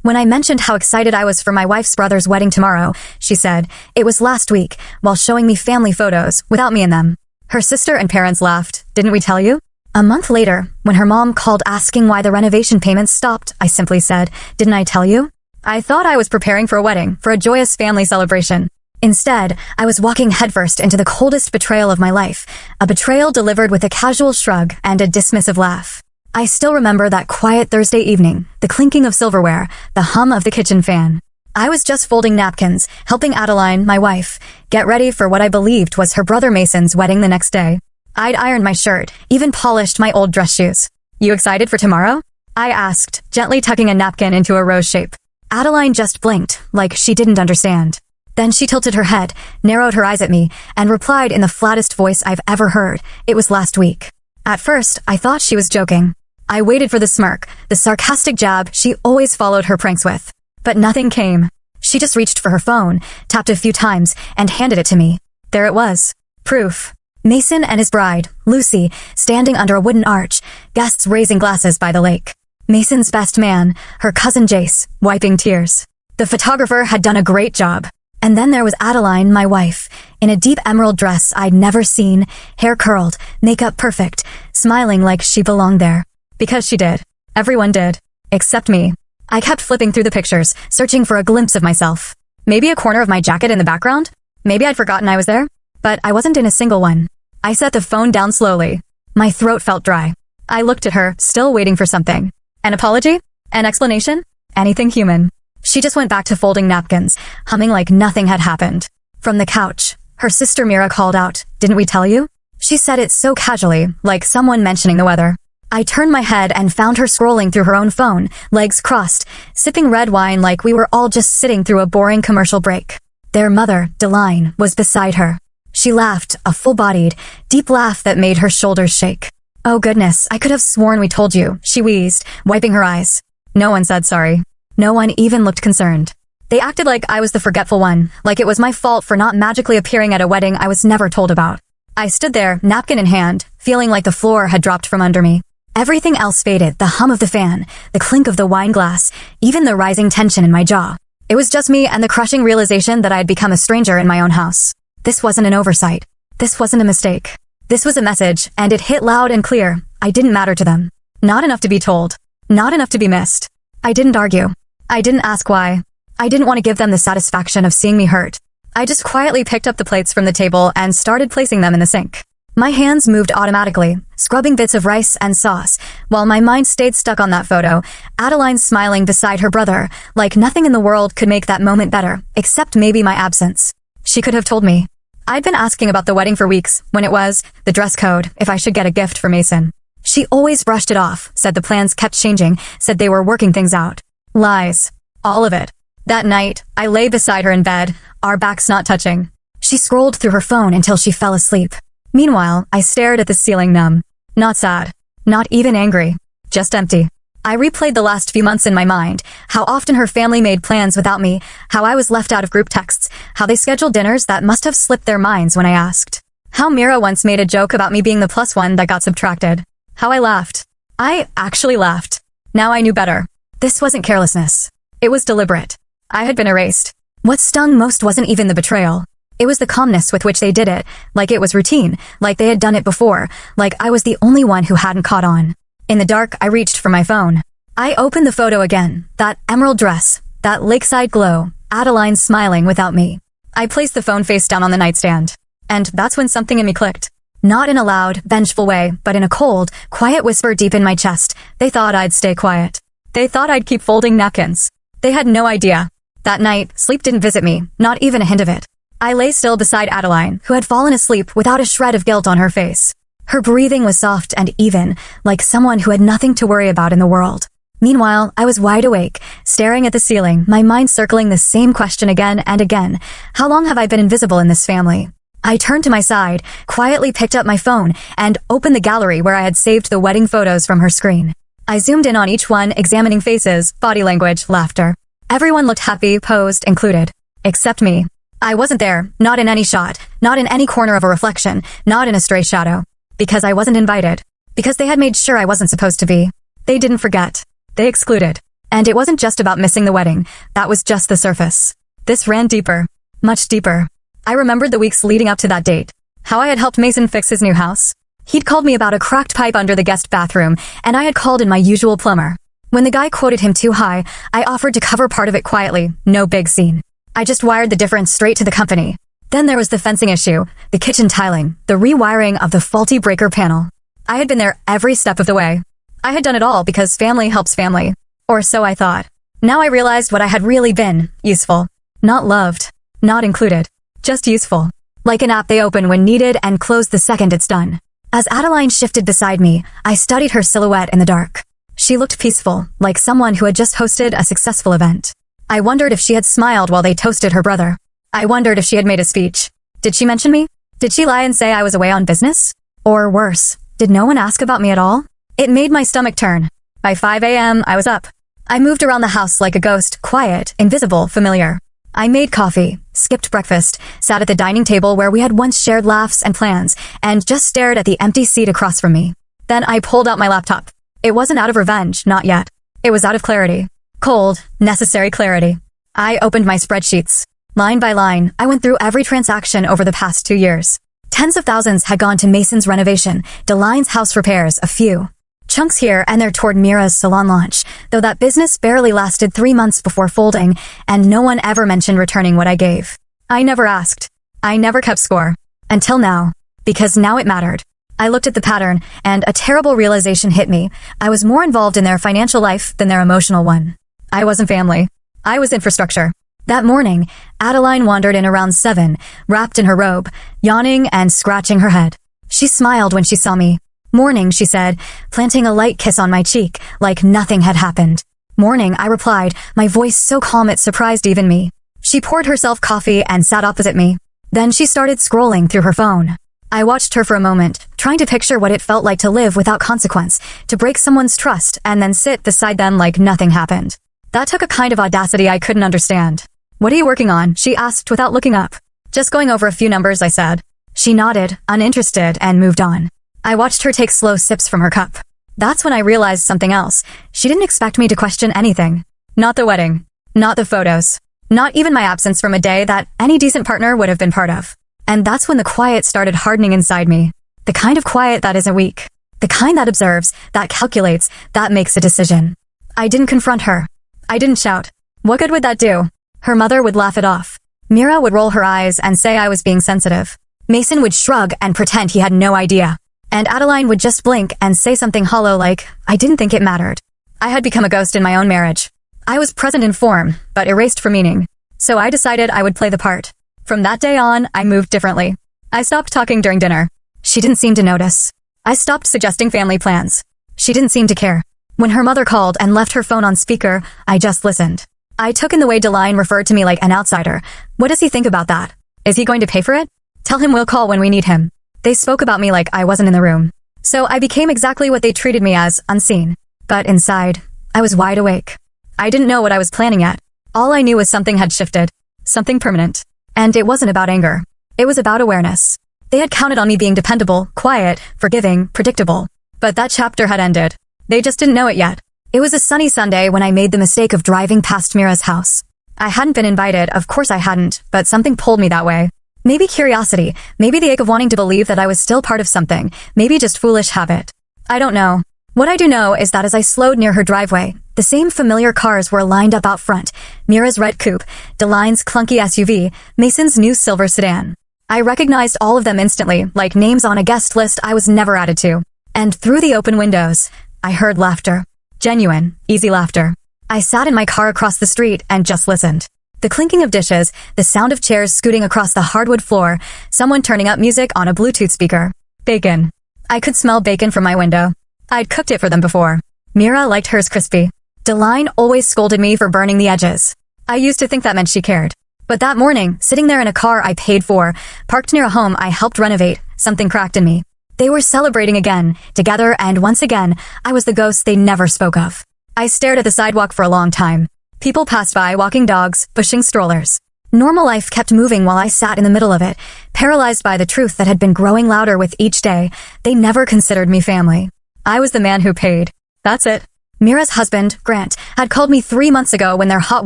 When I mentioned how excited I was for my wife's brother's wedding tomorrow, she said, "It was last week," while showing me family photos without me in them. Her sister and parents laughed. "Didn't we tell you?" A month later, when her mom called asking why the renovation payments stopped, I simply said, "Didn't I tell you?" I thought I was preparing for a wedding, for a joyous family celebration. Instead, I was walking headfirst into the coldest betrayal of my life, a betrayal delivered with a casual shrug and a dismissive laugh. I still remember that quiet Thursday evening, the clinking of silverware, the hum of the kitchen fan. I was just folding napkins, helping Adeline, my wife, get ready for what I believed was her brother Mason's wedding the next day. I'd ironed my shirt, even polished my old dress shoes. "You excited for tomorrow?" I asked, gently tucking a napkin into a rose shape. Adeline just blinked, like she didn't understand. Then she tilted her head, narrowed her eyes at me, and replied in the flattest voice I've ever heard. It was last week. At first, I thought she was joking. I waited for the smirk, the sarcastic jab she always followed her pranks with. But nothing came. She just reached for her phone, tapped a few times, and handed it to me. There it was. Proof. Mason and his bride, Lucy, standing under a wooden arch, guests raising glasses by the lake. Mason's best man, her cousin Jace, wiping tears. The photographer had done a great job. And then there was Adeline, my wife, in a deep emerald dress I'd never seen, hair curled, makeup perfect, smiling like she belonged there. Because she did. Everyone did. Except me. I kept flipping through the pictures, searching for a glimpse of myself. Maybe a corner of my jacket in the background? Maybe I'd forgotten I was there? But I wasn't in a single one. I set the phone down slowly. My throat felt dry. I looked at her, still waiting for something. An apology? An explanation? Anything human. She just went back to folding napkins, humming like nothing had happened. From the couch, her sister Mira called out, "Didn't we tell you?" She said it so casually, like someone mentioning the weather. I turned my head and found her scrolling through her own phone, legs crossed, sipping red wine like we were all just sitting through a boring commercial break. Their mother, Deline, was beside her. She laughed, a full-bodied, deep laugh that made her shoulders shake. "Oh goodness, I could have sworn we told you," she wheezed, wiping her eyes. No one said sorry. No one even looked concerned. They acted like I was the forgetful one, like it was my fault for not magically appearing at a wedding I was never told about. I stood there, napkin in hand, feeling like the floor had dropped from under me. Everything else faded, the hum of the fan, the clink of the wine glass, even the rising tension in my jaw. It was just me and the crushing realization that I had become a stranger in my own house. This wasn't an oversight. This wasn't a mistake. This was a message, and it hit loud and clear. I didn't matter to them. Not enough to be told. Not enough to be missed. I didn't argue. I didn't ask why. I didn't want to give them the satisfaction of seeing me hurt. I just quietly picked up the plates from the table and started placing them in the sink. My hands moved automatically, scrubbing bits of rice and sauce, while my mind stayed stuck on that photo, Adeline smiling beside her brother, like nothing in the world could make that moment better, except maybe my absence. She could have told me. I'd been asking about the wedding for weeks, when it was, the dress code, if I should get a gift for Mason. She always brushed it off, said the plans kept changing, said they were working things out. Lies. All of it. That night, I lay beside her in bed, our backs not touching. She scrolled through her phone until she fell asleep. Meanwhile, I stared at the ceiling numb. Not sad. Not even angry. Just empty. I replayed the last few months in my mind, how often her family made plans without me, how I was left out of group texts, how they scheduled dinners that must have slipped their minds when I asked. How Mira once made a joke about me being the plus one that got subtracted. How I laughed. I actually laughed. Now I knew better. This wasn't carelessness. It was deliberate. I had been erased. What stung most wasn't even the betrayal. It was the calmness with which they did it, like it was routine, like they had done it before, like I was the only one who hadn't caught on. In the dark, I reached for my phone. I opened the photo again, that emerald dress, that lakeside glow, Adeline smiling without me. I placed the phone face down on the nightstand. And that's when something in me clicked. Not in a loud, vengeful way, but in a cold, quiet whisper deep in my chest. They thought I'd stay quiet. They thought I'd keep folding napkins. They had no idea. That night, sleep didn't visit me, not even a hint of it. I lay still beside Adeline, who had fallen asleep without a shred of guilt on her face. Her breathing was soft and even, like someone who had nothing to worry about in the world. Meanwhile, I was wide awake, staring at the ceiling, my mind circling the same question again and again. How long have I been invisible in this family? I turned to my side, quietly picked up my phone, and opened the gallery where I had saved the wedding photos from her screen. I zoomed in on each one, examining faces, body language, laughter. Everyone looked happy, posed, included. Except me. I wasn't there, not in any shot, not in any corner of a reflection, not in a stray shadow. Because I wasn't invited. Because they had made sure I wasn't supposed to be. They didn't forget. They excluded. And it wasn't just about missing the wedding. That was just the surface. This ran deeper. Much deeper. I remembered the weeks leading up to that date. How I had helped Mason fix his new house. He'd called me about a cracked pipe under the guest bathroom, and I had called in my usual plumber. When the guy quoted him too high, I offered to cover part of it quietly. No big scene. I just wired the difference straight to the company. Then there was the fencing issue, the kitchen tiling, the rewiring of the faulty breaker panel. I had been there every step of the way. I had done it all because family helps family. Or so I thought. Now I realized what I had really been. Useful. Not loved. Not included. Just useful. Like an app they open when needed and close the second it's done. As Adeline shifted beside me, I studied her silhouette in the dark. She looked peaceful, like someone who had just hosted a successful event. I wondered if she had smiled while they toasted her brother. I wondered if she had made a speech. Did she mention me? Did she lie and say I was away on business? Or worse, did no one ask about me at all? It made my stomach turn. By 5 a.m., I was up. I moved around the house like a ghost, quiet, invisible, familiar. I made coffee, skipped breakfast, sat at the dining table where we had once shared laughs and plans, and just stared at the empty seat across from me. Then I pulled out my laptop. It wasn't out of revenge, not yet. It was out of clarity. Cold, necessary clarity. I opened my spreadsheets. Line by line, I went through every transaction over the past 2 years. Tens of thousands had gone to Mason's renovation, Deline's house repairs, a few. Chunks here and there toward Mira's salon launch, though that business barely lasted 3 months before folding, and no one ever mentioned returning what I gave. I never asked. I never kept score. Until now. Because now it mattered. I looked at the pattern, and a terrible realization hit me. I was more involved in their financial life than their emotional one. I wasn't family. I was infrastructure. That morning, Adeline wandered in around 7, wrapped in her robe, yawning and scratching her head. She smiled when she saw me. Morning, she said, planting a light kiss on my cheek, like nothing had happened. Morning, I replied, my voice so calm it surprised even me. She poured herself coffee and sat opposite me. Then she started scrolling through her phone. I watched her for a moment, trying to picture what it felt like to live without consequence, to break someone's trust and then sit beside them like nothing happened. That took a kind of audacity I couldn't understand. What are you working on? She asked without looking up. Just going over a few numbers, I said. She nodded, uninterested, and moved on. I watched her take slow sips from her cup. That's when I realized something else. She didn't expect me to question anything. Not the wedding. Not the photos. Not even my absence from a day that any decent partner would have been part of. And that's when the quiet started hardening inside me. The kind of quiet that isn't weak. The kind that observes, that calculates, that makes a decision. I didn't confront her. I didn't shout. What good would that do? Her mother would laugh it off. Mira would roll her eyes and say I was being sensitive. Mason would shrug and pretend he had no idea. And Adeline would just blink and say something hollow like, I didn't think it mattered. I had become a ghost in my own marriage. I was present in form, but erased for meaning. So I decided I would play the part. From that day on, I moved differently. I stopped talking during dinner. She didn't seem to notice. I stopped suggesting family plans. She didn't seem to care. When her mother called and left her phone on speaker, I just listened. I took in the way Deline referred to me like an outsider. What does he think about that? Is he going to pay for it? Tell him we'll call when we need him. They spoke about me like I wasn't in the room. So I became exactly what they treated me as, unseen. But inside, I was wide awake. I didn't know what I was planning yet. All I knew was something had shifted. Something permanent. And it wasn't about anger. It was about awareness. They had counted on me being dependable, quiet, forgiving, predictable. But that chapter had ended. They just didn't know it yet. It was a sunny Sunday when I made the mistake of driving past Mira's house. I hadn't been invited, of course I hadn't, but something pulled me that way. Maybe curiosity, maybe the ache of wanting to believe that I was still part of something, maybe just foolish habit. I don't know. What I do know is that as I slowed near her driveway, the same familiar cars were lined up out front. Mira's red coupe, Deline's clunky SUV, Mason's new silver sedan. I recognized all of them instantly, like names on a guest list I was never added to. And through the open windows, I heard laughter. Genuine, easy laughter. I sat in my car across the street and just listened. The clinking of dishes, the sound of chairs scooting across the hardwood floor, someone turning up music on a Bluetooth speaker. Bacon. I could smell bacon from my window. I'd cooked it for them before. Mira liked hers crispy. Deline always scolded me for burning the edges. I used to think that meant she cared. But that morning, sitting there in a car I paid for, parked near a home I helped renovate, something cracked in me. They were celebrating again, together, and once again, I was the ghost they never spoke of. I stared at the sidewalk for a long time. People passed by, walking dogs, pushing strollers. Normal life kept moving while I sat in the middle of it, paralyzed by the truth that had been growing louder with each day. They never considered me family. I was the man who paid. That's it. Mira's husband, Grant, had called me 3 months ago when their hot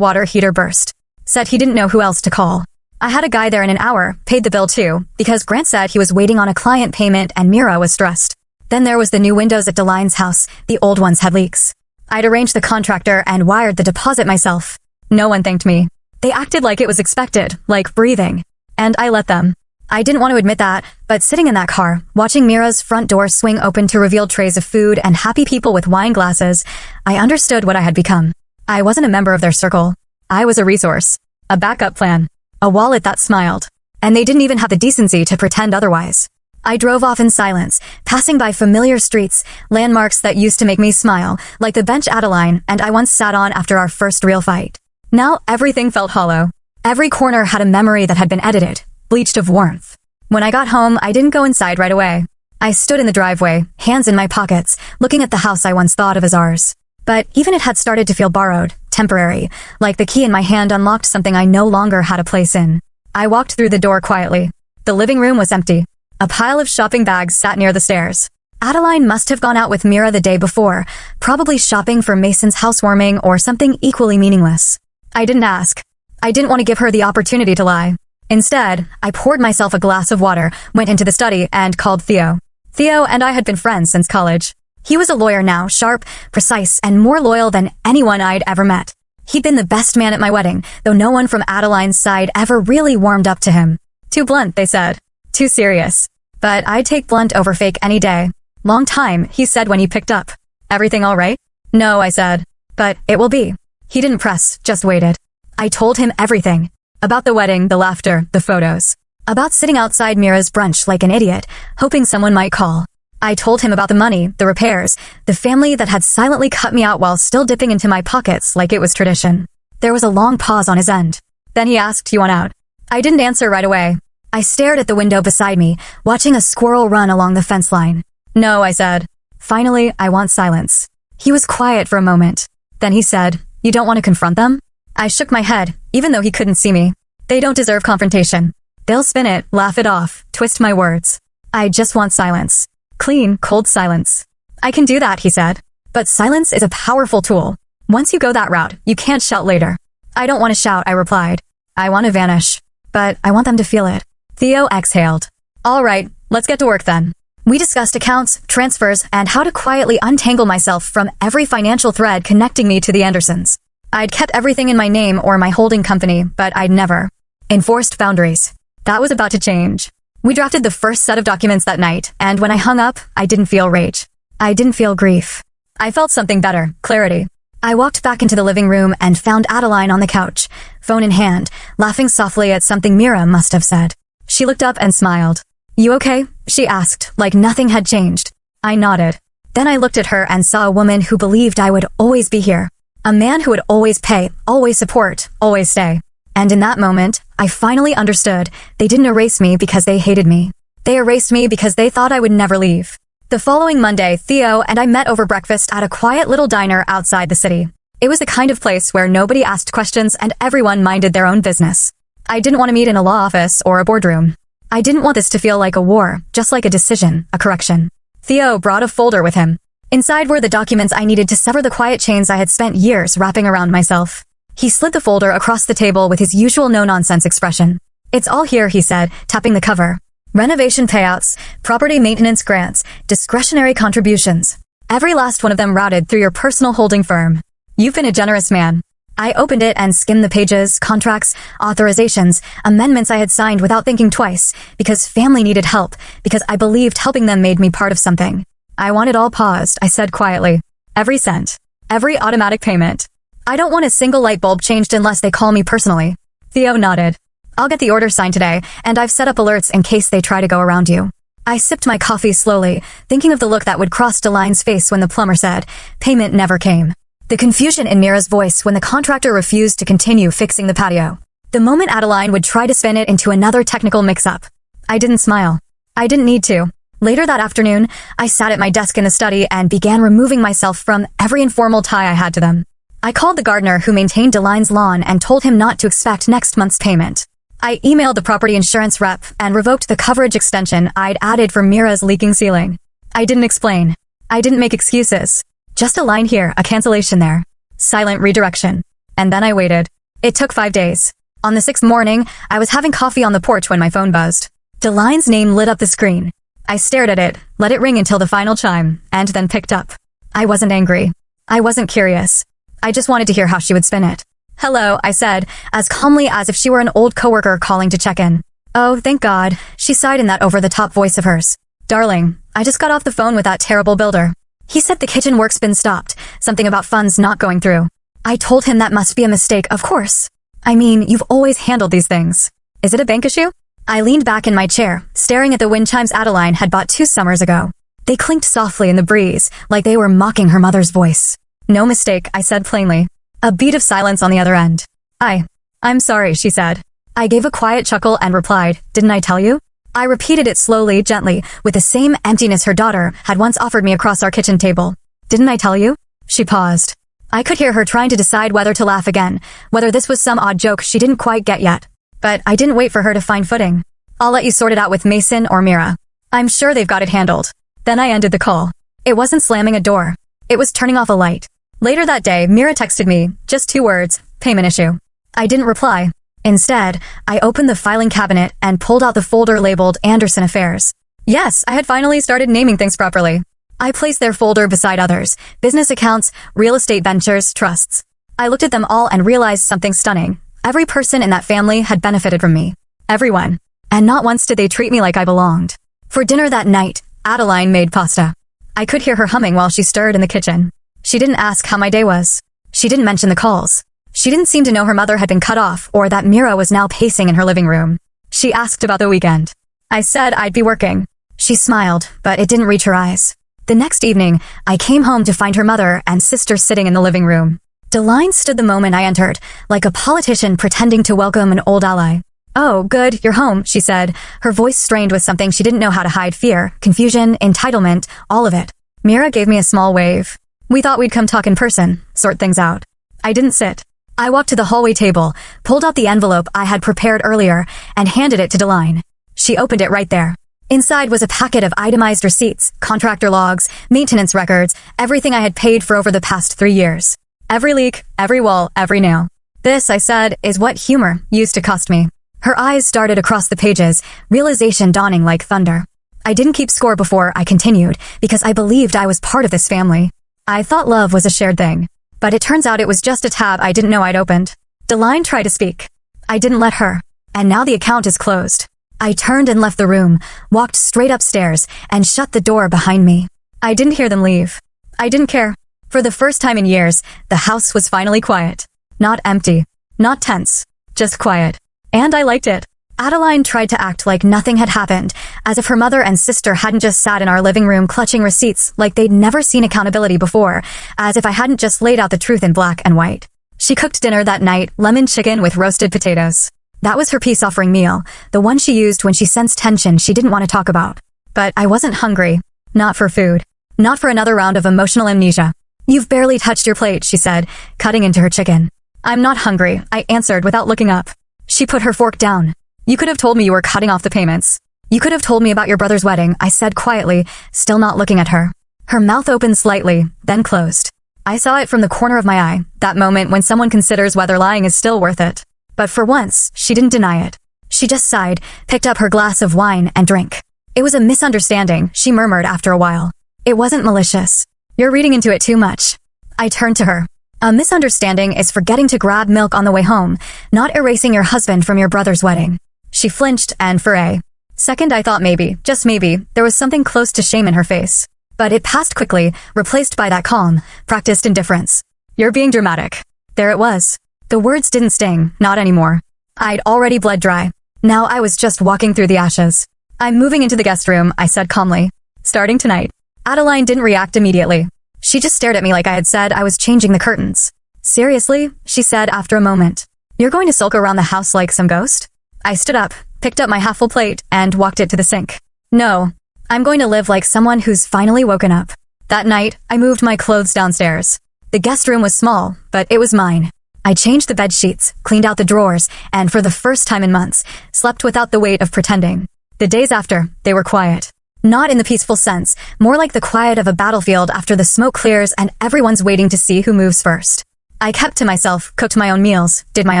water heater burst. Said he didn't know who else to call. I had a guy there in an hour, paid the bill too, because Grant said he was waiting on a client payment and Mira was stressed. Then there was the new windows at Deline's house. The old ones had leaks. I'd arranged the contractor and wired the deposit myself. No one thanked me. They acted like it was expected, like breathing. And I let them. I didn't want to admit that, but sitting in that car, watching Mira's front door swing open to reveal trays of food and happy people with wine glasses, I understood what I had become. I wasn't a member of their circle. I was a resource. A backup plan. A wallet that smiled. And they didn't even have the decency to pretend otherwise. I drove off in silence, passing by familiar streets, landmarks that used to make me smile, like the bench Adeline and I once sat on after our first real fight. Now everything felt hollow. Every corner had a memory that had been edited, bleached of warmth. When I got home, I didn't go inside right away. I stood in the driveway, hands in my pockets, looking at the house I once thought of as ours. But even it had started to feel borrowed, temporary, like the key in my hand unlocked something I no longer had a place in. I walked through the door quietly. The living room was empty. A pile of shopping bags sat near the stairs. Adeline must have gone out with Mira the day before, probably shopping for Mason's housewarming or something equally meaningless. I didn't ask. I didn't want to give her the opportunity to lie. Instead, I poured myself a glass of water, went into the study, and called Theo. Theo and I had been friends since college. He was a lawyer now, sharp, precise, and more loyal than anyone I'd ever met. He'd been the best man at my wedding, though no one from Adeline's side ever really warmed up to him. Too blunt, they said. Too serious. But I'd take blunt over fake any day. Long time, he said when he picked up. Everything all right? No, I said. But it will be. He didn't press, just waited. I told him everything. About the wedding, the laughter, the photos. About sitting outside Mira's brunch like an idiot, hoping someone might call. I told him about the money, the repairs, the family that had silently cut me out while still dipping into my pockets like it was tradition. There was a long pause on his end. Then he asked, "You want out?" I didn't answer right away. I stared at the window beside me, watching a squirrel run along the fence line. No, I said. Finally, I want silence. He was quiet for a moment. Then he said, "You don't want to confront them?" I shook my head, even though he couldn't see me. They don't deserve confrontation. They'll spin it, laugh it off, twist my words. I just want silence. Clean, cold silence. I can do that, he said. But silence is a powerful tool. Once you go that route, you can't shout later. I don't want to shout, I replied. I want to vanish. But I want them to feel it. Theo exhaled. All right, let's get to work then. We discussed accounts, transfers, and how to quietly untangle myself from every financial thread connecting me to the Andersons. I'd kept everything in my name or my holding company, but I'd never enforced boundaries. That was about to change. We drafted the first set of documents that night, and when I hung up, I didn't feel rage. I didn't feel grief. I felt something better, clarity. I walked back into the living room and found Adeline on the couch, phone in hand, laughing softly at something Mira must have said. She looked up and smiled. You okay? She asked, like nothing had changed. I nodded. Then I looked at her and saw a woman who believed I would always be here. A man who would always pay, always support, always stay. And in that moment, I finally understood they didn't erase me because they hated me. They erased me because they thought I would never leave. The following Monday, Theo and I met over breakfast at a quiet little diner outside the city. It was the kind of place where nobody asked questions and everyone minded their own business. I didn't want to meet in a law office or a boardroom. I didn't want this to feel like a war, just like a decision, a correction. Theo brought a folder with him. Inside were the documents I needed to sever the quiet chains I had spent years wrapping around myself. He slid the folder across the table with his usual no-nonsense expression. It's all here, he said, tapping the cover. Renovation payouts, property maintenance grants, discretionary contributions. Every last one of them routed through your personal holding firm. You've been a generous man. I opened it and skimmed the pages, contracts, authorizations, amendments I had signed without thinking twice, because family needed help, because I believed helping them made me part of something. I want it all paused, I said quietly. Every cent. Every automatic payment. I don't want a single light bulb changed unless they call me personally. Theo nodded. I'll get the order signed today, and I've set up alerts in case they try to go around you. I sipped my coffee slowly, thinking of the look that would cross Deline's face when the plumber said, payment never came. The confusion in Mira's voice when the contractor refused to continue fixing the patio. The moment Adeline would try to spin it into another technical mix-up. I didn't smile. I didn't need to. Later that afternoon, I sat at my desk in the study and began removing myself from every informal tie I had to them. I called the gardener who maintained Deline's lawn and told him not to expect next month's payment. I emailed the property insurance rep and revoked the coverage extension I'd added for Mira's leaking ceiling. I didn't explain. I didn't make excuses. Just a line here, a cancellation there. Silent redirection. And then I waited. It took 5 days. On the 6th morning, I was having coffee on the porch when my phone buzzed. Deline's name lit up the screen. I stared at it, let it ring until the final chime, and then picked up. I wasn't angry. I wasn't curious. I just wanted to hear how she would spin it. "Hello," I said, as calmly as if she were an old coworker calling to check in. "Oh, thank God," she sighed in that over-the-top voice of hers. "Darling, I just got off the phone with that terrible builder. He said the kitchen work's been stopped, something about funds not going through. I told him that must be a mistake, of course. I mean, you've always handled these things. Is it a bank issue?" I leaned back in my chair, staring at the wind chimes Adeline had bought 2 summers ago. They clinked softly in the breeze, like they were mocking her mother's voice. "No mistake," I said plainly. A beat of silence on the other end. I'm sorry," she said. I gave a quiet chuckle and replied, "Didn't I tell you?" I repeated it slowly, gently, with the same emptiness her daughter had once offered me across our kitchen table. "Didn't I tell you?" She paused. I could hear her trying to decide whether to laugh again, whether this was some odd joke she didn't quite get yet. But I didn't wait for her to find footing. "I'll let you sort it out with Mason or Mira. I'm sure they've got it handled." Then I ended the call. It wasn't slamming a door. It was turning off a light. Later that day, Mira texted me, just 2 words, "Payment issue." I didn't reply. Instead, I opened the filing cabinet and pulled out the folder labeled Anderson Affairs. Yes, I had finally started naming things properly. I placed their folder beside others: business accounts, real estate ventures, trusts. I looked at them all and realized something stunning. Every person in that family had benefited from me. Everyone. And not once did they treat me like I belonged. For dinner that night, Adeline made pasta. I could hear her humming while she stirred in the kitchen. She didn't ask how my day was. She didn't mention the calls. She didn't seem to know her mother had been cut off or that Mira was now pacing in her living room. She asked about the weekend. I said I'd be working. She smiled, but it didn't reach her eyes. The next evening, I came home to find her mother and sister sitting in the living room. Deline stood the moment I entered, like a politician pretending to welcome an old ally. "Oh, good, you're home," she said, her voice strained with something she didn't know how to hide: fear, confusion, entitlement, all of it. Mira gave me a small wave. "We thought we'd come talk in person, sort things out." I didn't sit. I walked to the hallway table, pulled out the envelope I had prepared earlier, and handed it to Deline. She opened it right there. Inside was a packet of itemized receipts, contractor logs, maintenance records, everything I had paid for over the past 3 years. Every leak, every wall, every nail. "This," I said, "is what humor used to cost me." Her eyes darted across the pages, realization dawning like thunder. I didn't keep score before I continued, because I believed I was part of this family. I thought love was a shared thing, but it turns out it was just a tab I didn't know I'd opened. Deline tried to speak. I didn't let her, and now the account is closed. I turned and left the room, walked straight upstairs, and shut the door behind me. I didn't hear them leave. I didn't care. For the first time in years, the house was finally quiet. Not empty. Not tense. Just quiet. And I liked it. Adeline tried to act like nothing had happened, as if her mother and sister hadn't just sat in our living room clutching receipts like they'd never seen accountability before, as if I hadn't just laid out the truth in black and white. She cooked dinner that night, lemon chicken with roasted potatoes. That was her peace-offering meal, the one she used when she sensed tension she didn't want to talk about. But I wasn't hungry. Not for food. Not for another round of emotional amnesia. "You've barely touched your plate," she said, cutting into her chicken. "I'm not hungry," I answered without looking up. She put her fork down. "You could have told me you were cutting off the payments. You could have told me about your brother's wedding," I said quietly, still not looking at her. Her mouth opened slightly, then closed. I saw it from the corner of my eye, that moment when someone considers whether lying is still worth it. But for once, she didn't deny it. She just sighed, picked up her glass of wine, and drank. "It was a misunderstanding," she murmured after a while. "It wasn't malicious. You're reading into it too much." I turned to her. "A misunderstanding is forgetting to grab milk on the way home, not erasing your husband from your brother's wedding." She flinched, and for a second I thought maybe, just maybe, there was something close to shame in her face. But it passed quickly, replaced by that calm, practiced indifference. "You're being dramatic." There it was. The words didn't sting, not anymore. I'd already bled dry. Now I was just walking through the ashes. "I'm moving into the guest room," I said calmly. "Starting tonight." Adeline didn't react immediately. She just stared at me like I had said I was changing the curtains. "Seriously?" she said after a moment. "You're going to sulk around the house like some ghost?" I stood up, picked up my half-full plate, and walked it to the sink. "No. I'm going to live like someone who's finally woken up." That night, I moved my clothes downstairs. The guest room was small, but it was mine. I changed the bed sheets, cleaned out the drawers, and for the first time in months, slept without the weight of pretending. The days after, they were quiet. Not in the peaceful sense, more like the quiet of a battlefield after the smoke clears and everyone's waiting to see who moves first. I kept to myself, cooked my own meals, did my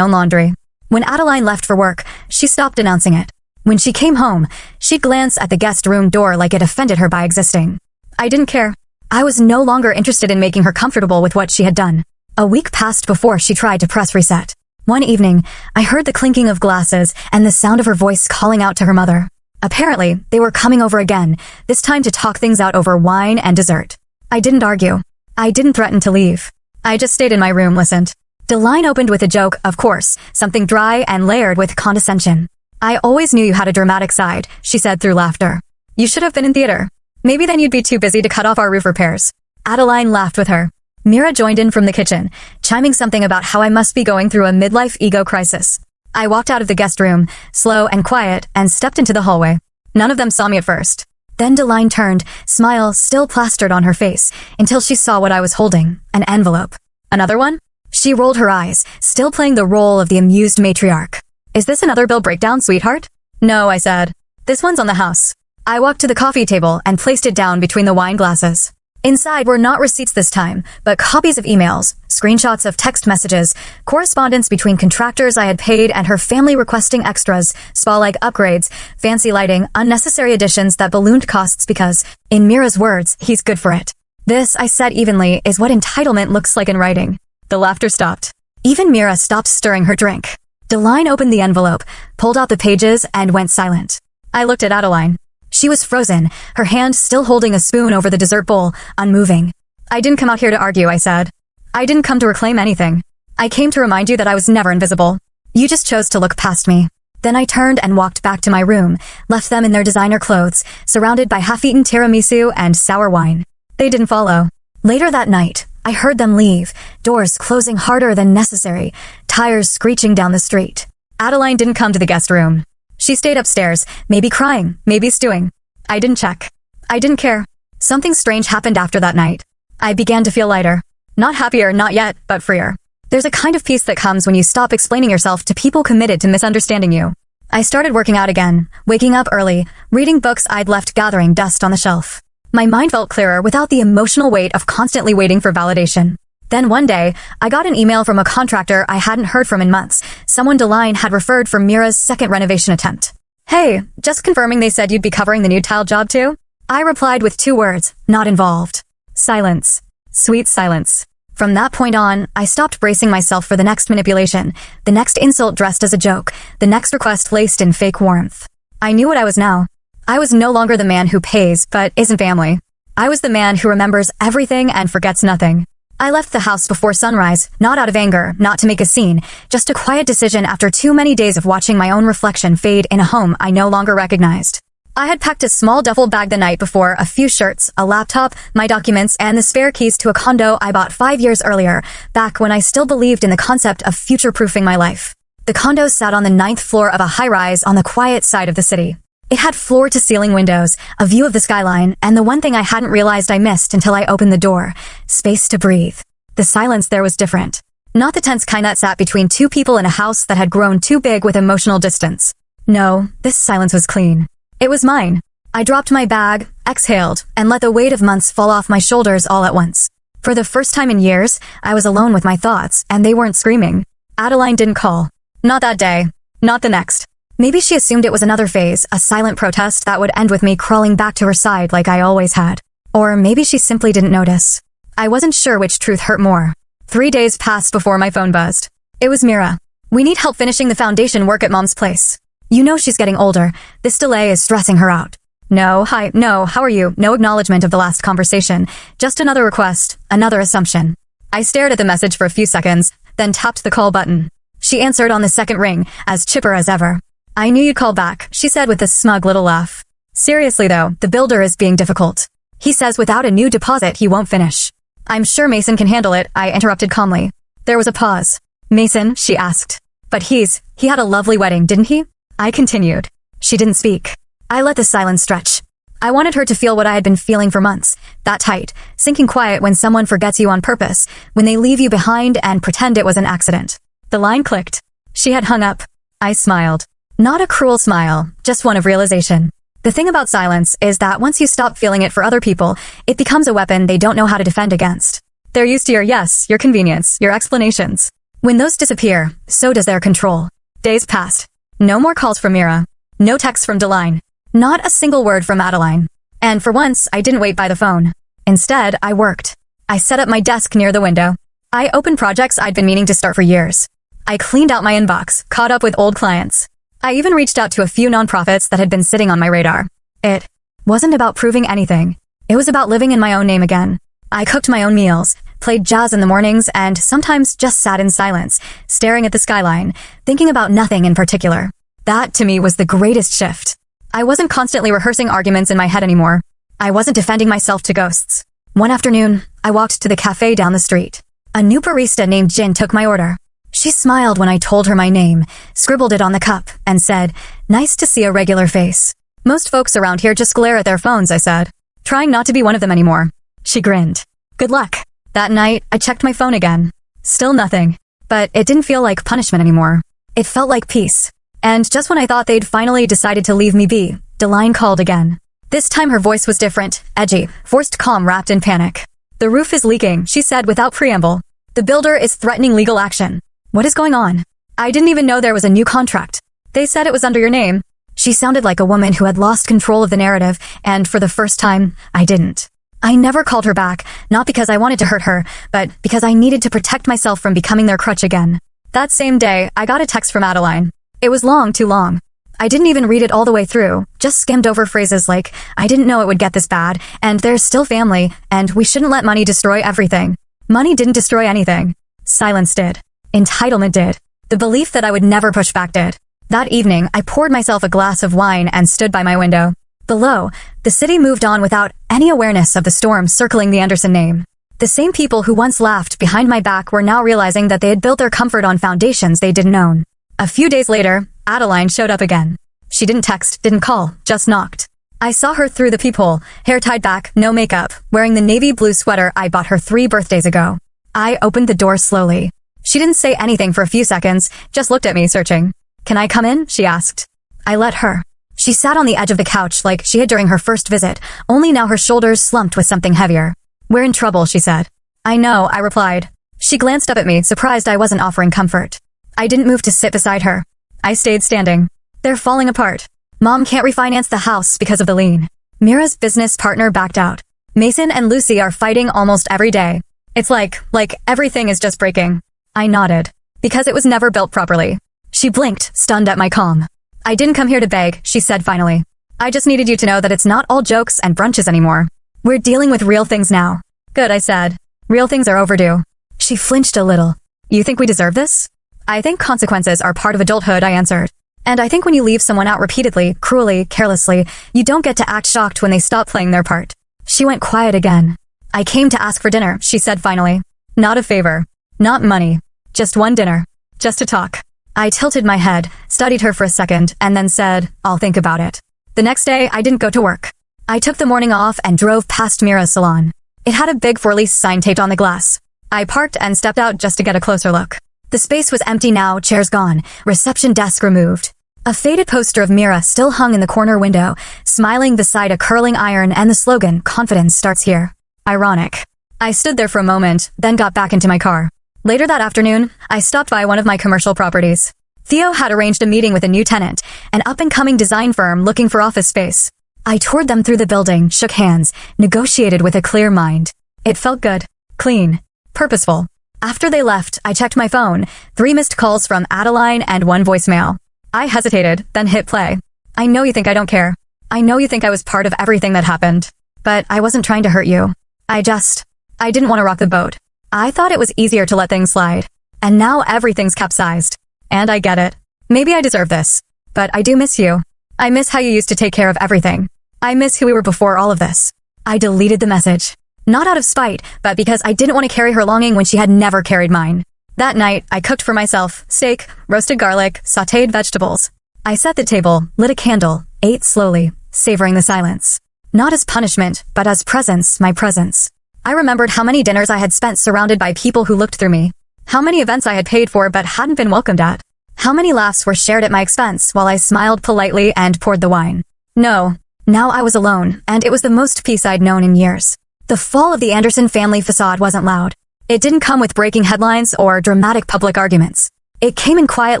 own laundry. When Adeline left for work, she stopped announcing it. When she came home, she'd glance at the guest room door like it offended her by existing. I didn't care. I was no longer interested in making her comfortable with what she had done. A week passed before she tried to press reset. One evening, I heard the clinking of glasses and the sound of her voice calling out to her mother. Apparently, they were coming over again, this time to talk things out over wine and dessert. I didn't argue. I didn't threaten to leave. I just stayed in my room, listened. The line opened with a joke, of course, something dry and layered with condescension. I always knew you had a dramatic side, she said through laughter. You should have been in theater. Maybe then you'd be too busy to cut off our roof repairs. Adeline laughed with her. Mira joined in from the kitchen, chiming something about how I must be going through a midlife ego crisis. I walked out of the guest room, slow and quiet, and stepped into the hallway. None of them saw me at first. Then Deline turned, smile still plastered on her face, until she saw what I was holding, an envelope. Another one? She rolled her eyes, still playing the role of the amused matriarch. Is this another bill breakdown, sweetheart? No, I said. This one's on the house. I walked to the coffee table and placed it down between the wine glasses. Inside were not receipts this time, but copies of emails, screenshots of text messages, correspondence between contractors I had paid and her family requesting extras, spa-like upgrades, fancy lighting, unnecessary additions that ballooned costs because, in Mira's words, he's good for it. This, I said evenly, is what entitlement looks like in writing. The laughter stopped. Even Mira stopped stirring her drink. Deline opened the envelope, pulled out the pages, and went silent. I looked at Adeline. She was frozen, her hand still holding a spoon over the dessert bowl, unmoving. I didn't come out here to argue, I said. I didn't come to reclaim anything. I came to remind you that I was never invisible. You just chose to look past me. Then I turned and walked back to my room, left them in their designer clothes, surrounded by half-eaten tiramisu and sour wine. They didn't follow. Later that night, I heard them leave, doors closing harder than necessary, tires screeching down the street. Adeline didn't come to the guest room. She stayed upstairs, maybe crying, maybe stewing. I didn't check. I didn't care. Something strange happened after that night. I began to feel lighter. Not happier, not yet, but freer. There's a kind of peace that comes when you stop explaining yourself to people committed to misunderstanding you. I started working out again, waking up early, reading books I'd left gathering dust on the shelf. My mind felt clearer without the emotional weight of constantly waiting for validation. Then one day, I got an email from a contractor I hadn't heard from in months, someone Deline had referred for Mira's second renovation attempt. Hey, just confirming they said you'd be covering the new tile job too? I replied with 2 words, not involved. Silence. Sweet silence. From that point on, I stopped bracing myself for the next manipulation, the next insult dressed as a joke, the next request laced in fake warmth. I knew what I was now. I was no longer the man who pays, but isn't family. I was the man who remembers everything and forgets nothing. I left the house before sunrise, not out of anger, not to make a scene, just a quiet decision after too many days of watching my own reflection fade in a home I no longer recognized. I had packed a small duffel bag the night before, a few shirts, a laptop, my documents, and the spare keys to a condo I bought 5 years earlier, back when I still believed in the concept of future-proofing my life. The condo sat on the 9th floor of a high-rise on the quiet side of the city. It had floor-to-ceiling windows, a view of the skyline, and the one thing I hadn't realized I missed until I opened the door, space to breathe. The silence there was different. Not the tense kind that sat between 2 people in a house that had grown too big with emotional distance. No, this silence was clean. It was mine. I dropped my bag, exhaled, and let the weight of months fall off my shoulders all at once. For the first time in years, I was alone with my thoughts, and they weren't screaming. Adeline didn't call. Not that day. Not the next. Maybe she assumed it was another phase, a silent protest that would end with me crawling back to her side like I always had. Or maybe she simply didn't notice. I wasn't sure which truth hurt more. 3 days passed before my phone buzzed. It was Mira. We need help finishing the foundation work at Mom's place. You know she's getting older. This delay is stressing her out. No, hi, no, how are you? No acknowledgement of the last conversation. Just another request, another assumption. I stared at the message for a few seconds, then tapped the call button. She answered on the second ring, as chipper as ever. I knew you'd call back, she said with a smug little laugh. Seriously though, the builder is being difficult. He says without a new deposit he won't finish. I'm sure Mason can handle it, I interrupted calmly. There was a pause. Mason, she asked. But he had a lovely wedding, didn't he? I continued. She didn't speak. I let the silence stretch. I wanted her to feel what I had been feeling for months. That tight, sinking quiet when someone forgets you on purpose, when they leave you behind and pretend it was an accident. The line clicked. She had hung up. I smiled. Not a cruel smile, just one of realization. The thing about silence is that once you stop feeling it for other people, it becomes a weapon they don't know how to defend against. They're used to your yes, your convenience, your explanations. When those disappear, so does their control. Days passed. No more calls from Mira. No texts from Deline. Not a single word from Adeline. And for once, I didn't wait by the phone. Instead, I worked. I set up my desk near the window. I opened projects I'd been meaning to start for years. I cleaned out my inbox, caught up with old clients. I even reached out to a few nonprofits that had been sitting on my radar. It wasn't about proving anything. It was about living in my own name again. I cooked my own meals, played jazz in the mornings, and sometimes just sat in silence, staring at the skyline, thinking about nothing in particular. That, to me, was the greatest shift. I wasn't constantly rehearsing arguments in my head anymore. I wasn't defending myself to ghosts. One afternoon, I walked to the cafe down the street. A new barista named Jin took my order. She smiled when I told her my name, scribbled it on the cup, and said, "Nice to see a regular face." "Most folks around here just glare at their phones," I said, trying not to be one of them anymore. She grinned. "Good luck." That night, I checked my phone again. Still nothing. But it didn't feel like punishment anymore. It felt like peace. And just when I thought they'd finally decided to leave me be, Deline called again. This time her voice was different, edgy, forced calm wrapped in panic. "The roof is leaking," she said without preamble. "The builder is threatening legal action." What is going on? I didn't even know there was a new contract. They said it was under your name. She sounded like a woman who had lost control of the narrative, and for the first time, I didn't. I never called her back, not because I wanted to hurt her, but because I needed to protect myself from becoming their crutch again. That same day, I got a text from Adeline. It was long, too long. I didn't even read it all the way through, just skimmed over phrases like, "I didn't know it would get this bad, and there's still family, and we shouldn't let money destroy everything." Money didn't destroy anything. Silence did. Entitlement did. The belief that I would never push back did. That evening, I poured myself a glass of wine and stood by my window. Below, the city moved on without any awareness of the storm circling the Anderson name. The same people who once laughed behind my back were now realizing that they had built their comfort on foundations they didn't own. A few days later, Adeline showed up again. She didn't text, didn't call, just knocked. I saw her through the peephole, hair tied back, no makeup, wearing the navy blue sweater I bought her 3 birthdays ago. I opened the door slowly. She didn't say anything for a few seconds, just looked at me, searching. "Can I come in?" she asked. I let her. She sat on the edge of the couch like she had during her first visit, only now her shoulders slumped with something heavier. "We're in trouble," she said. "I know," I replied. She glanced up at me, surprised I wasn't offering comfort. I didn't move to sit beside her. I stayed standing. "They're falling apart. Mom can't refinance the house because of the lien. Mira's business partner backed out. Mason and Lucy are fighting almost every day. It's like everything is just breaking." I nodded. "Because it was never built properly." She blinked, stunned at my calm. "I didn't come here to beg," she said finally. "I just needed you to know that it's not all jokes and brunches anymore. We're dealing with real things now." "Good," I said. "Real things are overdue." She flinched a little. "You think we deserve this?" "I think consequences are part of adulthood," I answered. "And I think when you leave someone out repeatedly, cruelly, carelessly, you don't get to act shocked when they stop playing their part." She went quiet again. "I came to ask for dinner," she said finally. "Not a favor. Not money. Just one dinner. Just to talk." I tilted my head, studied her for a second, and then said, "I'll think about it." The next day, I didn't go to work. I took the morning off and drove past Mira's salon. It had a big for lease sign taped on the glass. I parked and stepped out just to get a closer look. The space was empty now, chairs gone, reception desk removed. A faded poster of Mira still hung in the corner window, smiling beside a curling iron and the slogan, "Confidence starts here." Ironic. I stood there for a moment, then got back into my car. Later that afternoon, I stopped by one of my commercial properties. Theo had arranged a meeting with a new tenant, an up-and-coming design firm looking for office space. I toured them through the building, shook hands, negotiated with a clear mind. It felt good, clean, purposeful. After they left, I checked my phone, 3 missed calls from Adeline and 1 voicemail. I hesitated, then hit play. "I know you think I don't care. I know you think I was part of everything that happened. But I wasn't trying to hurt you. I didn't want to rock the boat. I thought it was easier to let things slide. And now everything's capsized. And I get it. Maybe I deserve this. But I do miss you. I miss how you used to take care of everything. I miss who we were before all of this." I deleted the message. Not out of spite, but because I didn't want to carry her longing when she had never carried mine. That night, I cooked for myself steak, roasted garlic, sautéed vegetables. I set the table, lit a candle, ate slowly, savoring the silence. Not as punishment, but as presence, my presence. I remembered how many dinners I had spent surrounded by people who looked through me. How many events I had paid for but hadn't been welcomed at. How many laughs were shared at my expense while I smiled politely and poured the wine. No, Now I was alone, and it was the most peace I'd known in years. The fall of the Anderson family facade wasn't loud. It didn't come with breaking headlines or dramatic public arguments. It came in quiet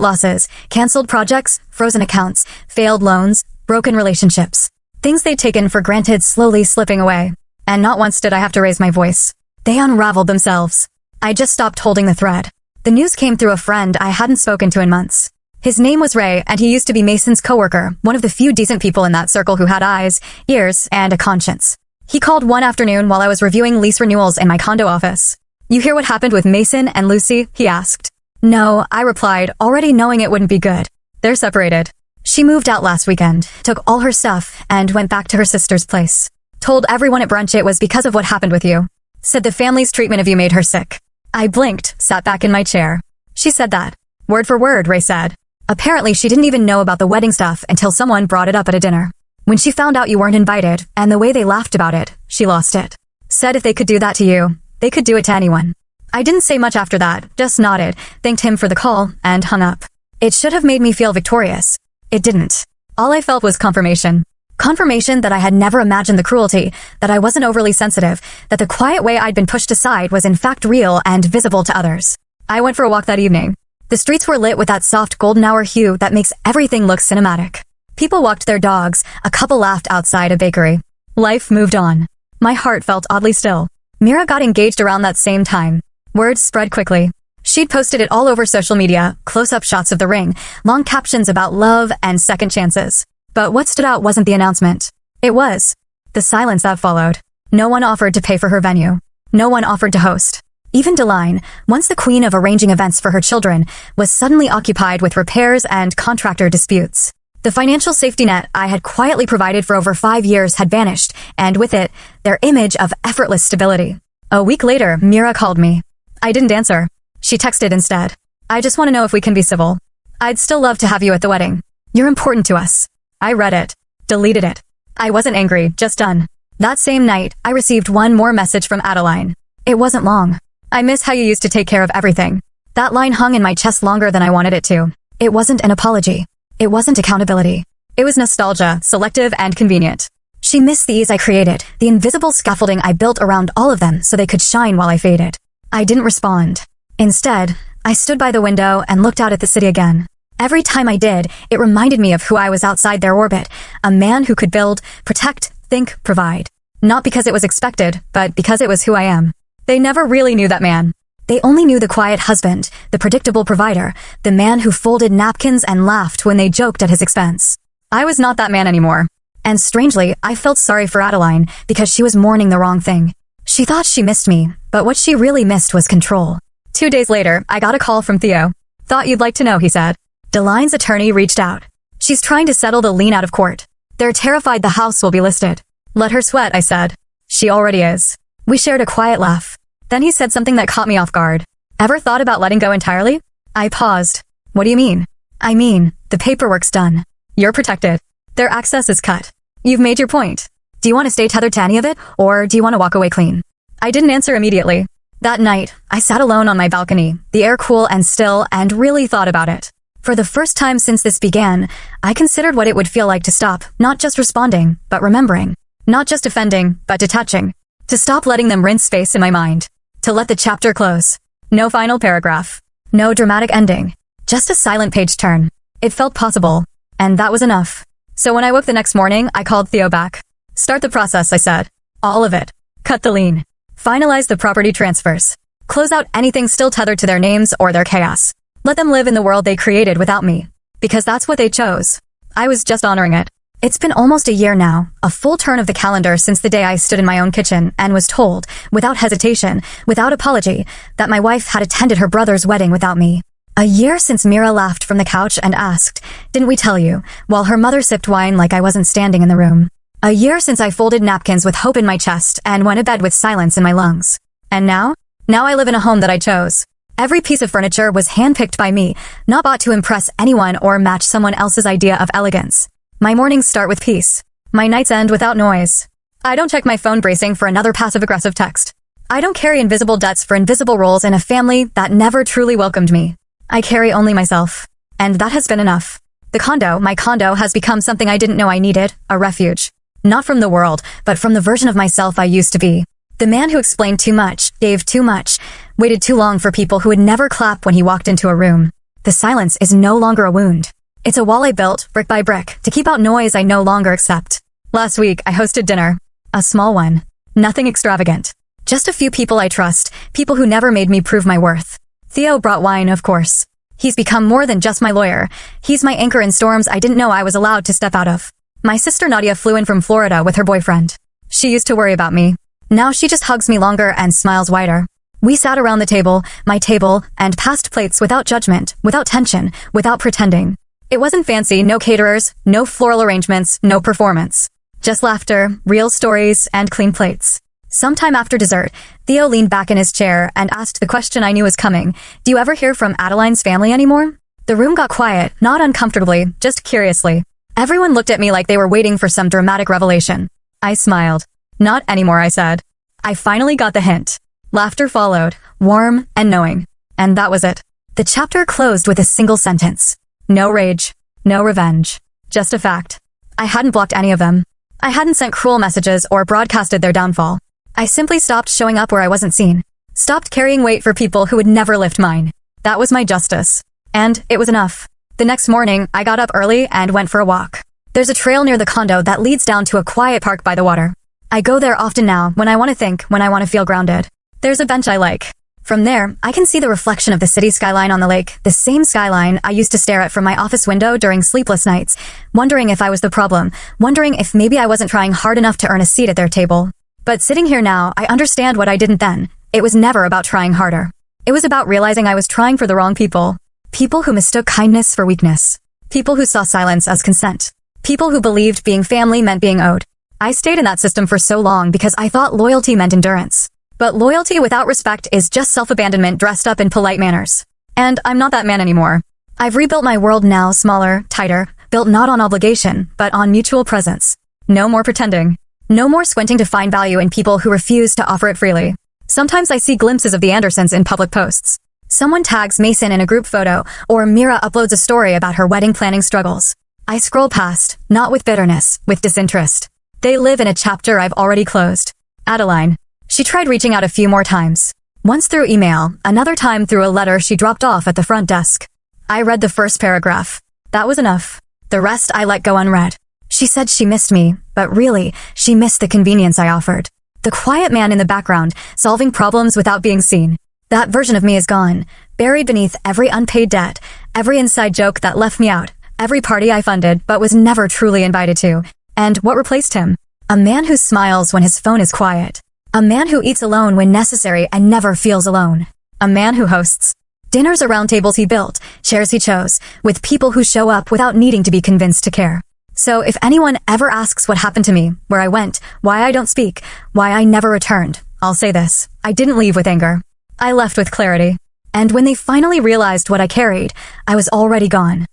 losses, canceled projects, frozen accounts, failed loans, broken relationships. Things they'd taken for granted slowly slipping away. And not once did I have to raise my voice. They unraveled themselves. I just stopped holding the thread. The news came through a friend I hadn't spoken to in months. His name was Ray, and he used to be Mason's coworker, one of the few decent people in that circle who had eyes, ears, and a conscience. He called one afternoon while I was reviewing lease renewals in my condo office. "You hear what happened with Mason and Lucy?" he asked. "No," I replied, already knowing it wouldn't be good. "They're separated. She moved out last weekend, took all her stuff, and went back to her sister's place. Told everyone at brunch it was because of what happened with you. Said the family's treatment of you made her sick." I blinked, sat back in my chair. "She said that. Word for word," Ray said. "Apparently she didn't even know about the wedding stuff until someone brought it up at a dinner. When she found out you weren't invited, and the way they laughed about it, she lost it. Said if they could do that to you, they could do it to anyone." I didn't say much after that, just nodded, thanked him for the call, and hung up. It should have made me feel victorious. It didn't. All I felt was confirmation. Confirmation that I had never imagined the cruelty, that I wasn't overly sensitive, that the quiet way I'd been pushed aside was in fact real and visible to others. I went for a walk that evening. The streets were lit with that soft golden hour hue that makes everything look cinematic. People walked their dogs, a couple laughed outside a bakery. Life moved on. My heart felt oddly still. Mira got engaged around that same time. Word spread quickly. She'd posted it all over social media, close-up shots of the ring, long captions about love and second chances. But what stood out wasn't the announcement. It was the silence that followed. No one offered to pay for her venue. No one offered to host. Even Deline, once the queen of arranging events for her children, was suddenly occupied with repairs and contractor disputes. The financial safety net I had quietly provided for over 5 years had vanished, and with it, their image of effortless stability. A week later, Mira called me. I didn't answer. She texted instead. "I just want to know if we can be civil. I'd still love to have you at the wedding. You're important to us." I read it. Deleted it. I wasn't angry, just done. That same night, I received one more message from Adeline. It wasn't long. "I miss how you used to take care of everything." That line hung in my chest longer than I wanted it to. It wasn't an apology. It wasn't accountability. It was nostalgia, selective and convenient. She missed the ease I created, the invisible scaffolding I built around all of them so they could shine while I faded. I didn't respond. Instead, I stood by the window and looked out at the city again. Every time I did, it reminded me of who I was outside their orbit, a man who could build, protect, think, provide. Not because it was expected, but because it was who I am. They never really knew that man. They only knew the quiet husband, the predictable provider, the man who folded napkins and laughed when they joked at his expense. I was not that man anymore. And strangely, I felt sorry for Adeline because she was mourning the wrong thing. She thought she missed me, but what she really missed was control. 2 days later, I got a call from Theo. "Thought you'd like to know," he said. Deline's attorney reached out. "She's trying to settle the lien out of court. They're terrified the house will be listed." "Let her sweat," I said. "She already is." We shared a quiet laugh. Then he said something that caught me off guard. "Ever thought about letting go entirely?" I paused. "What do you mean?" "I mean, the paperwork's done. You're protected. Their access is cut. You've made your point. Do you want to stay tethered to any of it, or do you want to walk away clean?" I didn't answer immediately. That night, I sat alone on my balcony, the air cool and still, and really thought about it. For the first time since this began, I considered what it would feel like to stop, not just responding, but remembering. Not just defending, but detaching. To stop letting them rinse space in my mind. To let the chapter close. No final paragraph. No dramatic ending. Just a silent page turn. It felt possible. And that was enough. So when I woke the next morning, I called Theo back. "Start the process," I said. "All of it. Cut the lien. Finalize the property transfers. Close out anything still tethered to their names or their chaos. Let them live in the world they created without me. Because that's what they chose." I was just honoring it. It's been almost a year now, a full turn of the calendar since the day I stood in my own kitchen and was told, without hesitation, without apology, that my wife had attended her brother's wedding without me. A year since Mira laughed from the couch and asked, "Didn't we tell you?" while her mother sipped wine like I wasn't standing in the room. A year since I folded napkins with hope in my chest and went to bed with silence in my lungs. And now? Now I live in a home that I chose. Every piece of furniture was handpicked by me, not bought to impress anyone or match someone else's idea of elegance. My mornings start with peace. My nights end without noise. I don't check my phone bracing for another passive-aggressive text. I don't carry invisible debts for invisible roles in a family that never truly welcomed me. I carry only myself. And that has been enough. My condo, has become something I didn't know I needed, a refuge. Not from the world, but from the version of myself I used to be. The man who explained too much, gave too much, waited too long for people who would never clap when he walked into a room. The silence is no longer a wound. It's a wall I built, brick by brick, to keep out noise I no longer accept. Last week, I hosted dinner. A small one. Nothing extravagant. Just a few people I trust, people who never made me prove my worth. Theo brought wine, of course. He's become more than just my lawyer. He's my anchor in storms I didn't know I was allowed to step out of. My sister Nadia flew in from Florida with her boyfriend. She used to worry about me. Now she just hugs me longer and smiles wider. We sat around the table, my table, and passed plates without judgment, without tension, without pretending. It wasn't fancy, no caterers, no floral arrangements, no performance. Just laughter, real stories, and clean plates. Sometime after dessert, Theo leaned back in his chair and asked the question I knew was coming. Do you ever hear from Adeline's family anymore? The room got quiet, not uncomfortably, just curiously. Everyone looked at me like they were waiting for some dramatic revelation. I smiled. Not anymore, I said. I finally got the hint. Laughter followed, warm and knowing. And that was it. The chapter closed with a single sentence. No rage. No revenge. Just a fact. I hadn't blocked any of them. I hadn't sent cruel messages or broadcasted their downfall. I simply stopped showing up where I wasn't seen. Stopped carrying weight for people who would never lift mine. That was my justice. And it was enough. The next morning, I got up early and went for a walk. There's a trail near the condo that leads down to a quiet park by the water. I go there often now when I want to think, when I want to feel grounded. There's a bench I like. From there, I can see the reflection of the city skyline on the lake, the same skyline I used to stare at from my office window during sleepless nights, wondering if I was the problem, wondering if maybe I wasn't trying hard enough to earn a seat at their table. But sitting here now, I understand what I didn't then. It was never about trying harder. It was about realizing I was trying for the wrong people. People who mistook kindness for weakness. People who saw silence as consent. People who believed being family meant being owed. I stayed in that system for so long because I thought loyalty meant endurance. But loyalty without respect is just self-abandonment dressed up in polite manners. And I'm not that man anymore. I've rebuilt my world now, smaller, tighter, built not on obligation, but on mutual presence. No more pretending. No more squinting to find value in people who refuse to offer it freely. Sometimes I see glimpses of the Andersons in public posts. Someone tags Mason in a group photo, or Mira uploads a story about her wedding planning struggles. I scroll past, not with bitterness, with disinterest. They live in a chapter I've already closed. Adeline. She tried reaching out a few more times. Once through email, another time through a letter she dropped off at the front desk. I read the first paragraph. That was enough. The rest I let go unread. She said she missed me, but really, she missed the convenience I offered. The quiet man in the background, solving problems without being seen. That version of me is gone, buried beneath every unpaid debt, every inside joke that left me out, every party I funded but was never truly invited to. And what replaced him? A man who smiles when his phone is quiet. A man who eats alone when necessary and never feels alone. A man who hosts dinners around tables he built, chairs he chose, with people who show up without needing to be convinced to care. So if anyone ever asks what happened to me, where I went, why I don't speak, why I never returned, I'll say this. I didn't leave with anger. I left with clarity. And when they finally realized what I carried, I was already gone.